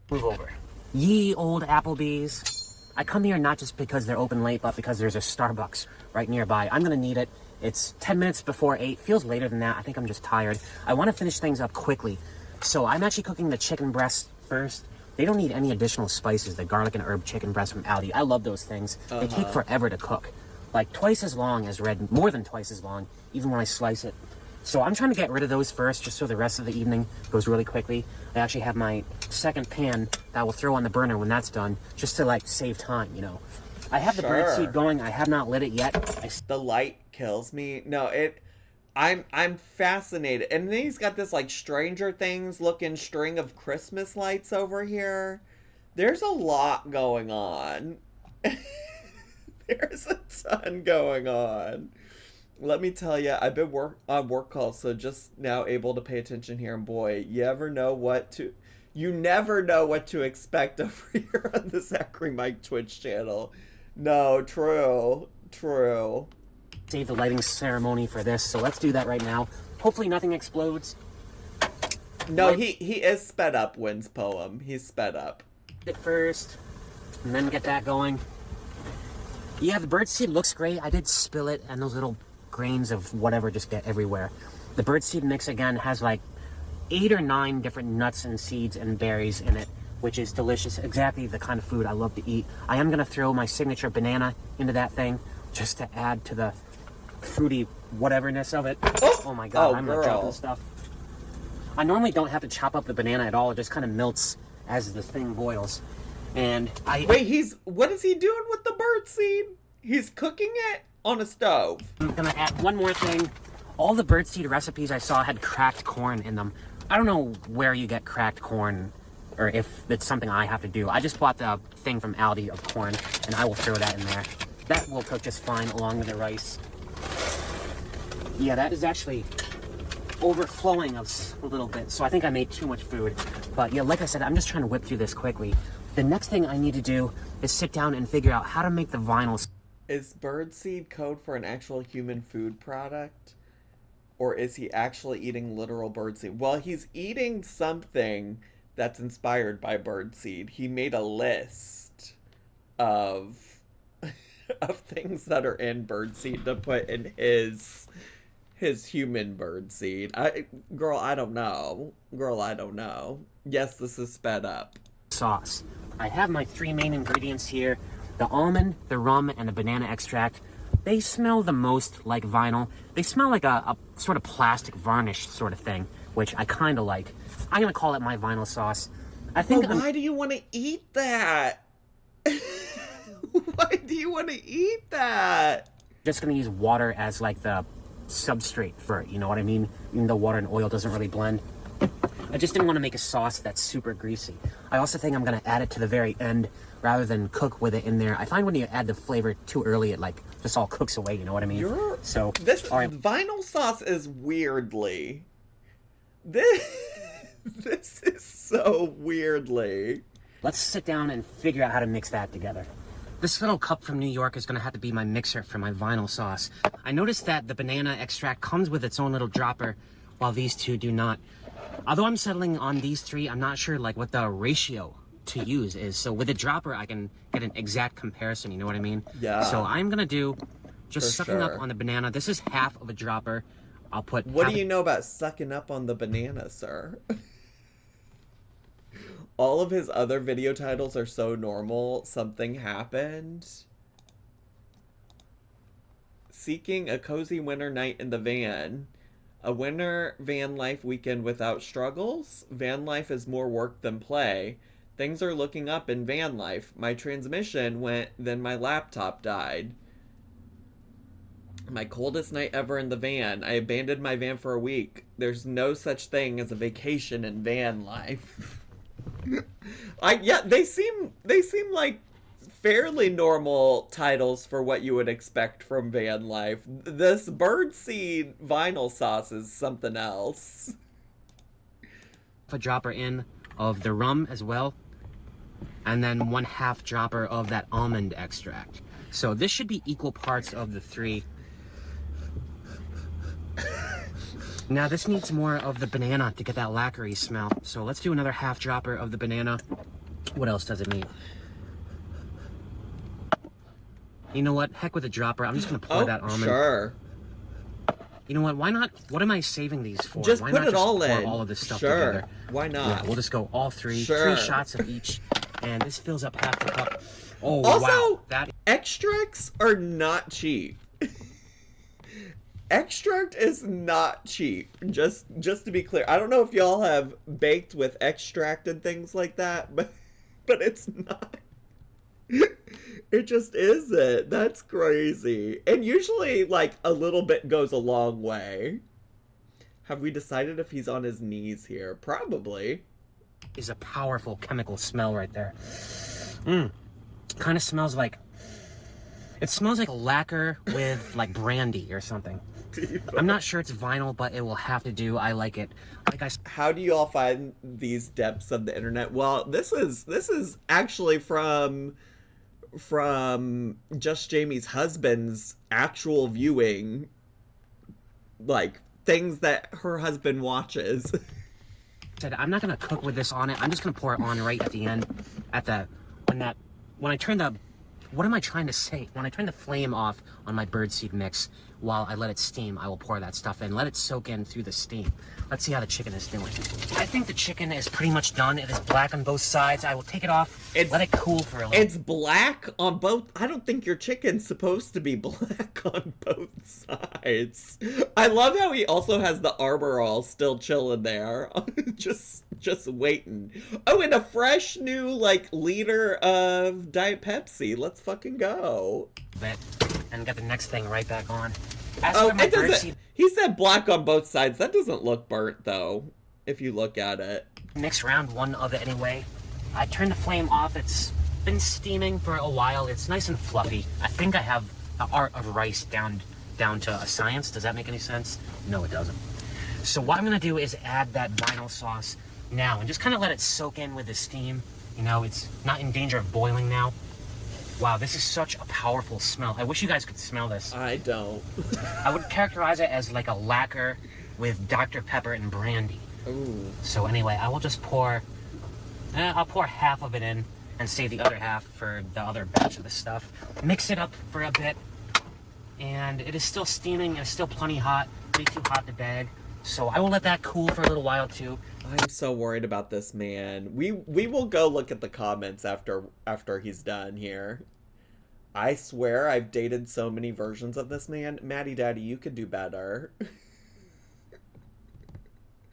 Move over. Ye old Applebee's. I come here not just because they're open late, but because there's a Starbucks right nearby. I'm gonna need it. It's 10 minutes before 8. Feels later than that. I think I'm just tired. I want to finish things up quickly. So I'm actually cooking the chicken breast first. They don't need any additional spices. The garlic and herb chicken breast from Aldi. I love those things. They take forever to cook. Like twice as long as red, more than twice as long, even when I slice it. So I'm trying to get rid of those first, just so the rest of the evening goes really quickly. I actually have my second pan that I will throw on the burner when that's done, just to like save time, you know. I have the birdseed going. I have not lit it yet. The light kills me. No, I'm fascinated. And then he's got this like Stranger Things looking string of Christmas lights over here. There's a lot going on. There's a ton going on. Let me tell you, I've been on work calls, so just now able to pay attention here. And boy, you never know what to expect over here on the Zachary Mike Twitch channel. No, true. Save the lighting ceremony for this, so let's do that right now. Hopefully nothing explodes. No, he is sped up, Wynn's poem. He's sped up. It first, and then get that going. Yeah, the birdseed looks great. I did spill it, and those little grains of whatever just get everywhere. The birdseed mix again has like 8 or 9 different nuts and seeds and berries in it, which is delicious. Exactly the kind of food I love to eat. I am gonna throw my signature banana into that thing just to add to the fruity whateverness of it. Oh my god, I'm not dropping stuff. I normally don't have to chop up the banana at all. It just kind of melts as the thing boils. And Wait, what is he doing with the birdseed? He's cooking it on a stove. I'm gonna add one more thing. All the birdseed recipes I saw had cracked corn in them. I don't know where you get cracked corn, or if it's something I have to do. I just bought the thing from Aldi of corn, and I will throw that in there. That will cook just fine along with the rice. Yeah, that is actually overflowing a little bit, so I think I made too much food. But yeah, like I said, I'm just trying to whip through this quickly. The next thing I need to do is sit down and figure out how to make the vinyl. Is birdseed code for an actual human food product? Or is he actually eating literal birdseed? Well, he's eating something that's inspired by birdseed. He made a list of things that are in birdseed to put in his human birdseed. I don't know. Yes, this is sped up. Sauce. I have my 3 main ingredients here. The almond, the rum, and the banana extract. They smell the most like vinyl. They smell like a sort of plastic varnish sort of thing, which I kind of like. I'm going to call it my vinyl sauce. I think. Well, why do you want to eat that? Why do you want to eat that? Just going to use water as like the substrate for it, you know what I mean? Even though water and oil doesn't really blend. I just didn't want to make a sauce that's super greasy. I also think I'm going to add it to the very end rather than cook with it in there. I find when you add the flavor too early, it like just all cooks away, you know what I mean? This vinyl sauce is weirdly. This is so weirdly. Let's sit down and figure out how to mix that together. This little cup from New York is gonna have to be my mixer for my vinyl sauce. I noticed that the banana extract comes with its own little dropper, while these two do not. Although I'm settling on these three, I'm not sure like what the ratio to use is. So with a dropper, I can get an exact comparison, you know what I mean? Yeah. So I'm gonna do just For sucking sure. up on the banana. This is half of a dropper. I'll put What half do you know about sucking up on the banana, sir? All of his other video titles are so normal. Something happened. Seeking a cozy winter night in the van. A winter van life weekend without struggles. Van life is more work than play. Things are looking up in van life. My transmission went, then my laptop died. My coldest night ever in the van. I abandoned my van for a week. There's no such thing as a vacation in van life. Yeah, they seem like fairly normal titles for what you would expect from van life. This birdseed vinyl sauce is something else. a dropper in of the rum as well, and then 1/2 dropper of that almond extract. So this should be equal parts of the three. Now this needs more of the banana to get that lacquery smell. So let's do another 1/2 dropper of the banana. What else does it need? You know what? Heck with a dropper. I'm just gonna pour that almond. Sure. You know what? Why not? What am I saving these for? Just Why put not it all pour in. all of this stuff Sure. together? Why not? Yeah, we'll just go all three. Sure. 3 shots of each, and this fills up half the cup. Oh Also, wow! That extracts are not cheap. Extract is not cheap. Just to be clear. I don't know if y'all have baked with extract and things like that, but it's not. It just isn't. That's crazy. And usually, like, a little bit goes a long way. Have we decided if he's on his knees here? Probably. is a powerful chemical smell right there. Kind of smells like. It smells like lacquer with like brandy or something. I'm not sure it's vinyl, but it will have to do. I like it. Like How do you all find these depths of the internet? Well, this is actually from Just Jamie's husband's actual viewing, like things that her husband watches. said, I'm not gonna cook with this on it. I'm just gonna pour it on right at the end, when I turn the. What am I trying to say? When I turn the flame off on my birdseed mix, while I let it steam, I will pour that stuff in. Let it soak in through the steam. Let's see how the chicken is doing. I think the chicken is pretty much done. It is black on both sides. I will take it off, let it cool for a little. It's black on both. I don't think your chicken's supposed to be black on both sides. I love how he also has the Arbor all still chilling there. just waiting. Oh, and a fresh new, like, liter of Diet Pepsi. Let's fucking go. Bit, and get the next thing right back on. He said black on both sides. That doesn't look burnt, though, if you look at it. Mix round one of it anyway. I turned the flame off. It's been steaming for a while. It's nice and fluffy. I think I have the art of rice down to a science. Does that make any sense? No, it doesn't. So what I'm gonna do is add that vinyl sauce now and just kind of let it soak in with the steam. You know, it's not in danger of boiling now. Wow, this is such a powerful smell. I wish you guys could smell this. I don't. I would characterize it as like a lacquer with Dr. Pepper and brandy. Ooh. So anyway, I will just pour, I'll pour half of it in and save the other half for the other batch of the stuff. Mix it up for a bit, and it is still steaming and it's still plenty hot, way too hot to bag. So I will let that cool for a little while too. I'm so worried about this man. We will go look at the comments after he's done here. I swear I've dated so many versions of this man. Maddie Daddy, you could do better.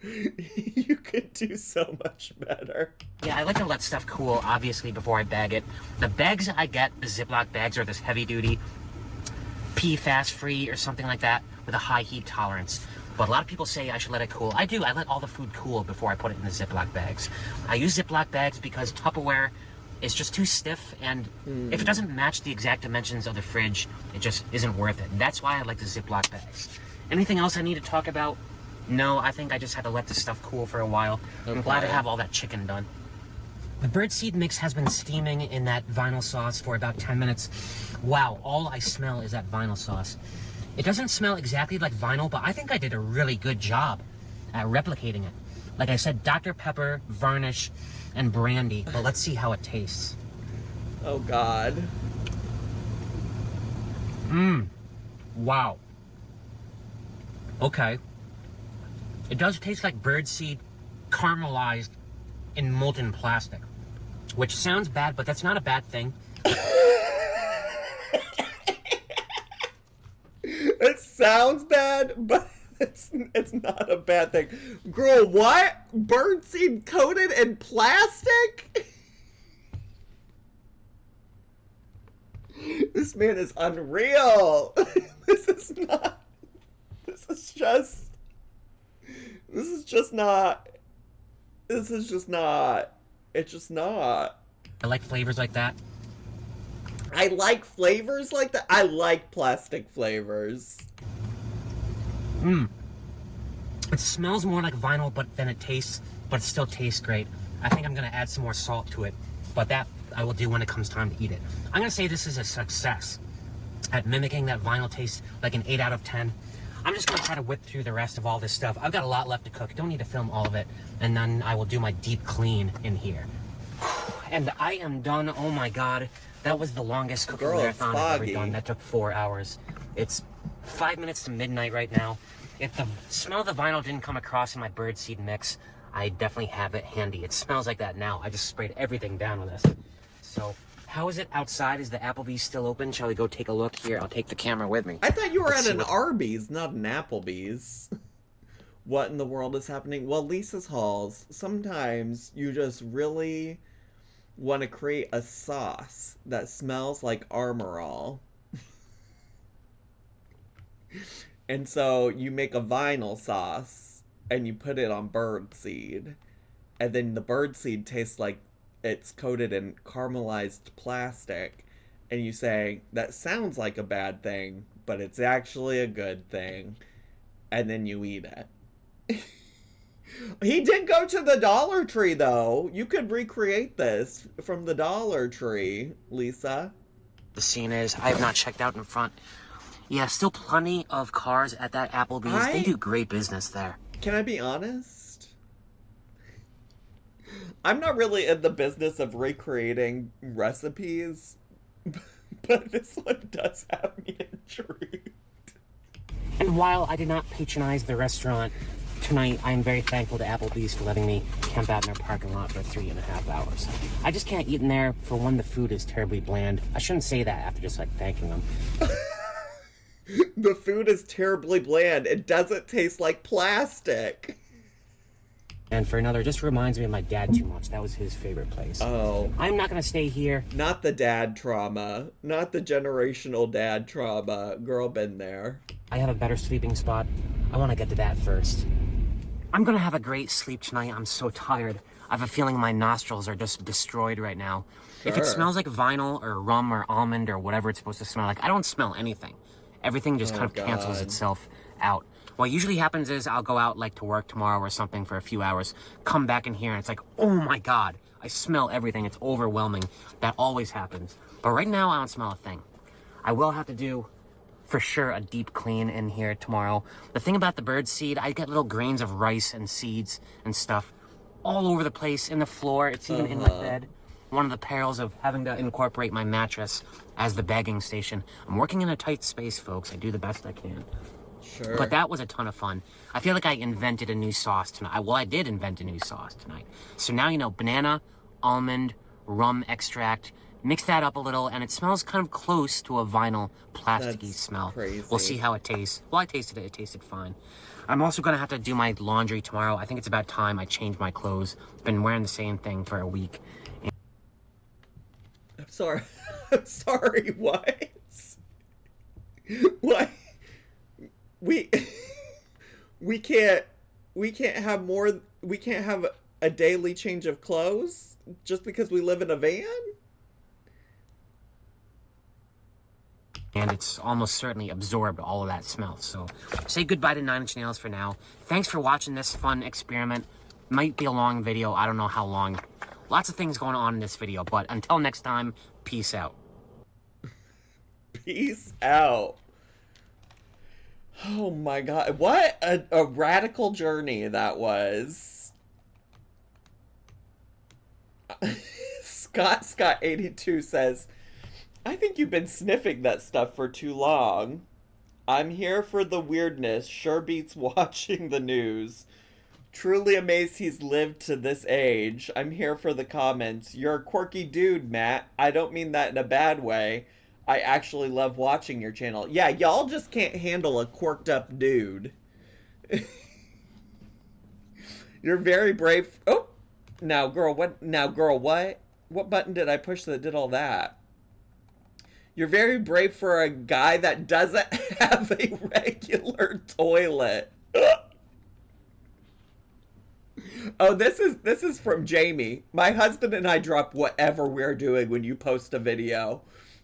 You could do so much better. Yeah, I like to let stuff cool, obviously, before I bag it. The bags I get, the Ziploc bags, are this heavy duty, PFAS free or something like that, with a high heat tolerance. But a lot of people say I should let it cool. I do. I let all the food cool before I put it in the Ziploc bags. I use Ziploc bags because Tupperware is just too stiff, and if it doesn't match the exact dimensions of the fridge, it just isn't worth it. That's why I like the Ziploc bags. Anything else I need to talk about? No, I think I just had to let this stuff cool for a while. I'm glad to have all that chicken done. The birdseed mix has been steaming in that vinyl sauce for about 10 minutes. Wow, all I smell is that vinyl sauce. It doesn't smell exactly like vinyl, but I think I did a really good job at replicating it. Like I said, Dr. Pepper, varnish, and brandy. But let's see how it tastes. Oh, God. Wow. Okay. It does taste like birdseed caramelized in molten plastic, which sounds bad, but that's not a bad thing. It sounds bad, but it's not a bad thing. Girl, what? Birdseed coated in plastic? This man is unreal. This is not. It's just not. I like flavors like that. I like flavors like that. I like plastic flavors. It smells more like vinyl, than it tastes, but it still tastes great. I think I'm gonna add some more salt to it, but that I will do when it comes time to eat it. I'm gonna say this is a success at mimicking that vinyl taste, like an 8 out of 10. I'm just gonna try to whip through the rest of all this stuff. I've got a lot left to cook. Don't need to film all of it, and then I will do my deep clean in here. And I am done. Oh my God, that was the longest cooking marathon I've ever done. That took 4 hours. It's 5 minutes to midnight right now. If the smell of the vinyl didn't come across in my birdseed mix, I definitely have it handy. It smells like that now. I just sprayed everything down with this. So, how is it outside? Is the Applebee's still open? Shall we go take a look? Here, I'll take the camera with me. I thought you were at an Arby's, not an Applebee's. What in the world is happening? Well, Lisa's Halls, sometimes you just really want to create a sauce that smells like Armor All. And so you make a vinyl sauce and you put it on birdseed. And then the birdseed tastes like it's coated in caramelized plastic. And you say, that sounds like a bad thing, but it's actually a good thing. And then you eat it. He did go to the Dollar Tree, though. You could recreate this from the Dollar Tree, Lisa. The scene is, I have not checked out in front. Yeah, still plenty of cars at that Applebee's. They do great business there. Can I be honest? I'm not really in the business of recreating recipes, but this one does have me intrigued. And while I did not patronize the restaurant tonight, I am very thankful to Applebee's for letting me camp out in their parking lot for 3.5 hours. I just can't eat in there. For one, the food is terribly bland. I shouldn't say that after just like thanking them. The food is terribly bland. It doesn't taste like plastic. And for another, it just reminds me of my dad too much. That was his favorite place. Oh. I'm not going to stay here. Not the dad trauma. Not the generational dad trauma. Girl, been there. I have a better sleeping spot. I want to get to that first. I'm going to have a great sleep tonight. I'm so tired. I have a feeling my nostrils are just destroyed right now. Sure. If it smells like vinyl or rum or almond or whatever it's supposed to smell like, I don't smell anything. Everything just kind of cancels itself out. What usually happens is I'll go out like to work tomorrow or something for a few hours, come back in here and it's like, oh my God, I smell everything. It's overwhelming. That always happens. But right now I don't smell a thing. I will have to do for sure a deep clean in here tomorrow. The thing about the birdseed, I get little grains of rice and seeds and stuff all over the place in the floor. It's even in my bed. One of the perils of having to incorporate my mattress as the bagging station. I'm working in a tight space, folks. I do the best I can. Sure. But that was a ton of fun. I feel like I invented a new sauce tonight. Well, I did invent a new sauce tonight. So now you know, banana, almond, rum extract. Mix that up a little, and it smells kind of close to a vinyl plasticky smell. Crazy. We'll see how it tastes. Well, I tasted it. It tasted fine. I'm also going to have to do my laundry tomorrow. I think it's about time I change my clothes. Been wearing the same thing for a week. I'm sorry. I'm sorry. What? What? We can't have a daily change of clothes just because we live in a van? And it's almost certainly absorbed all of that smell. So say goodbye to 9 Inch Nails for now. Thanks for watching this fun experiment. Might be a long video. I don't know how long. Lots of things going on in this video, but until next time, peace out. Peace out. Oh my god. What a radical journey that was. Scott82 says, I think you've been sniffing that stuff for too long. I'm here for the weirdness. Sure beats watching the news. Truly amazed he's lived to this age. I'm here for the comments. You're a quirky dude, Matt. I don't mean that in a bad way. I actually love watching your channel. Yeah, y'all just can't handle a quirked up dude. You're very brave. Oh, now girl, what? Now girl, what? What button did I push that did all that? You're very brave for a guy that doesn't have a regular toilet. Oh, this is from Jamie. My husband and I drop whatever we're doing when you post a video.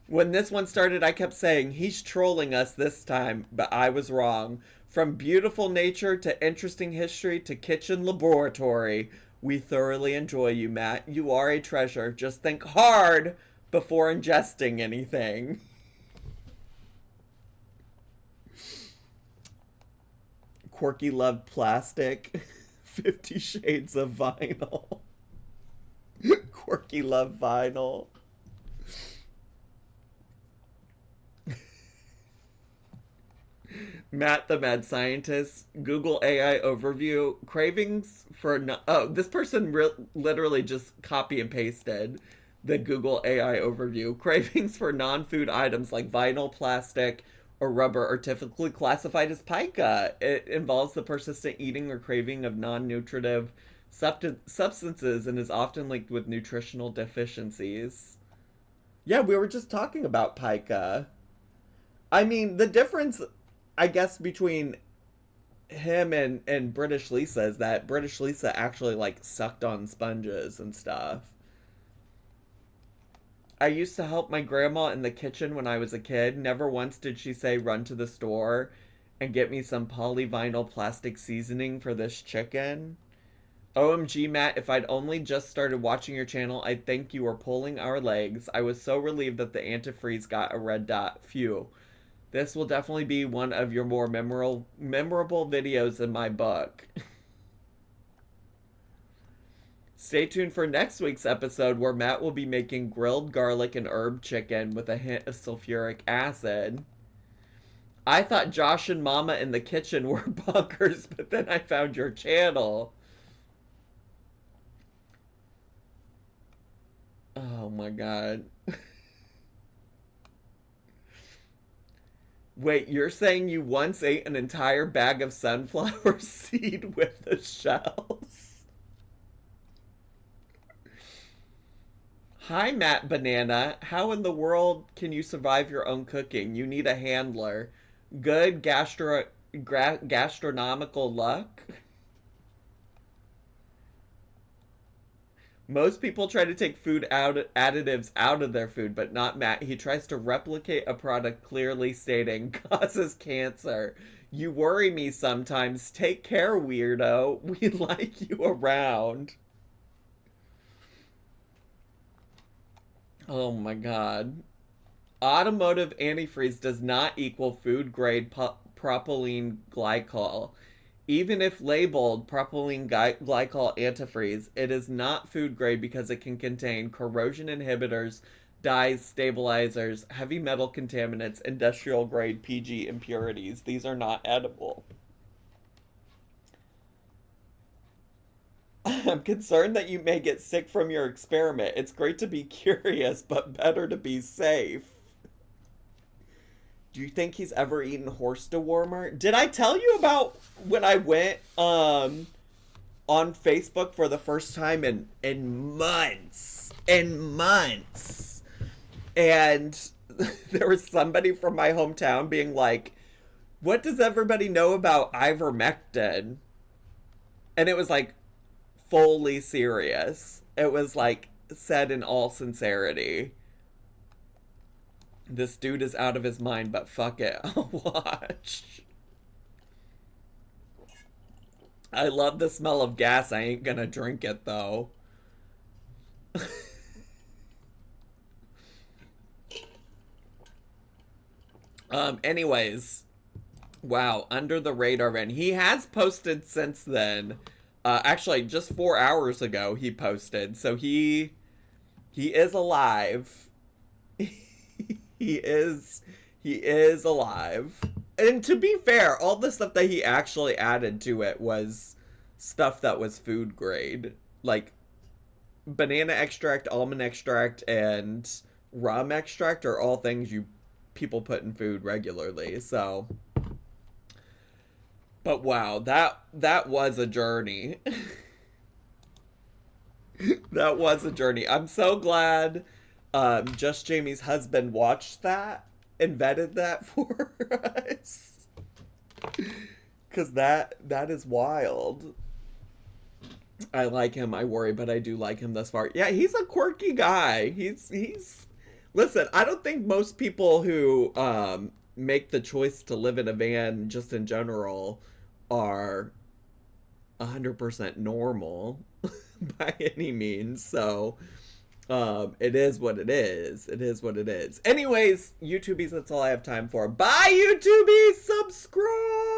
When this one started, I kept saying, he's trolling us this time, but I was wrong. From beautiful nature to interesting history to kitchen laboratory, we thoroughly enjoy you, Matt. You are a treasure. Just think hard before ingesting anything. Quirky loved plastic. 50 Shades of Vinyl. Quirky love vinyl. Matt the Mad Scientist, Google AI overview, cravings for oh, this person literally just copy and pasted the Google AI overview. Cravings for non-food items like vinyl, plastic, or rubber are typically classified as pica. It involves the persistent eating or craving of non-nutritive substances and is often linked with nutritional deficiencies. Yeah, we were just talking about pica. I mean, the difference, I guess, between him and British Lisa is that British Lisa actually, like, sucked on sponges and stuff. I used to help my grandma in the kitchen when I was a kid. Never once did she say run to the store and get me some polyvinyl plastic seasoning for this chicken. OMG, Matt, if I'd only just started watching your channel, I'd think you were pulling our legs. I was so relieved that the antifreeze got a red dot. Phew. This will definitely be one of your more memorable videos in my book. Stay tuned for next week's episode where Matt will be making grilled garlic and herb chicken with a hint of sulfuric acid. I thought Josh and Mama in the kitchen were bonkers, but then I found your channel. Oh my god. Wait, you're saying you once ate an entire bag of sunflower seed with the shells? Hi, Matt Banana. How in the world can you survive your own cooking? You need a handler. Good gastronomical luck? Most people try to take food additives out of their food, but not Matt. He tries to replicate a product clearly stating causes cancer. You worry me sometimes. Take care, weirdo. We like you around. Oh my god. Automotive antifreeze does not equal food grade propylene glycol. Even if labeled propylene glycol antifreeze, it is not food grade because it can contain corrosion inhibitors, dyes, stabilizers, heavy metal contaminants, industrial grade PG impurities. These are not edible. I'm concerned that you may get sick from your experiment. It's great to be curious, but better to be safe. Do you think he's ever eaten horse dewormer? Did I tell you about when I went on Facebook for the first time in months? In months. And there was somebody from my hometown being like, what does everybody know about ivermectin? And it was like fully serious. It was like said in all sincerity. This dude is out of his mind, but fuck it. I'll watch. I love the smell of gas. I ain't gonna drink it, though. Anyways, wow, under the radar, and he has posted since then. Actually, just 4 hours ago he posted, so he is alive. he is alive. And to be fair, all the stuff that he actually added to it was stuff that was food grade, like banana extract, almond extract, and rum extract are all things people put in food regularly. So, but wow, that was a journey. That was a journey. I'm so glad Just Jamie's husband watched that and vetted that for us. Because that is wild. I like him. I worry, but I do like him thus far. Yeah, he's a quirky guy. He's listen, I don't think most people who make the choice to live in a van just in general are 100% normal by any means. So it is what it is. It is what it is. Anyways, YouTubies, that's all I have time for. Bye, YouTubies! Subscribe!